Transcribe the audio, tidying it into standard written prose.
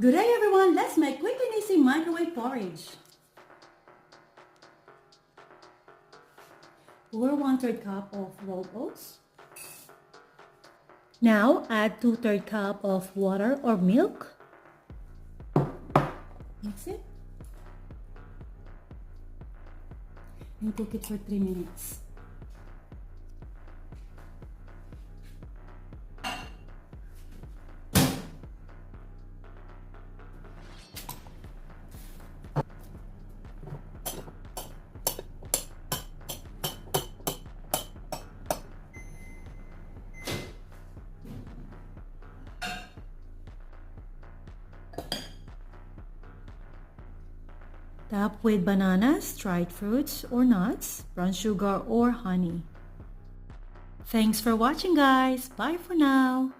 Good day everyone! Let's make quick and easy microwave porridge. Pour 1/3 cup of rolled oats. Now add 2/3 cup of water or milk. Mix it. And cook it for 3 minutes. Top with bananas, dried fruits or nuts, brown sugar or honey. Thanks for watching guys. Bye for now.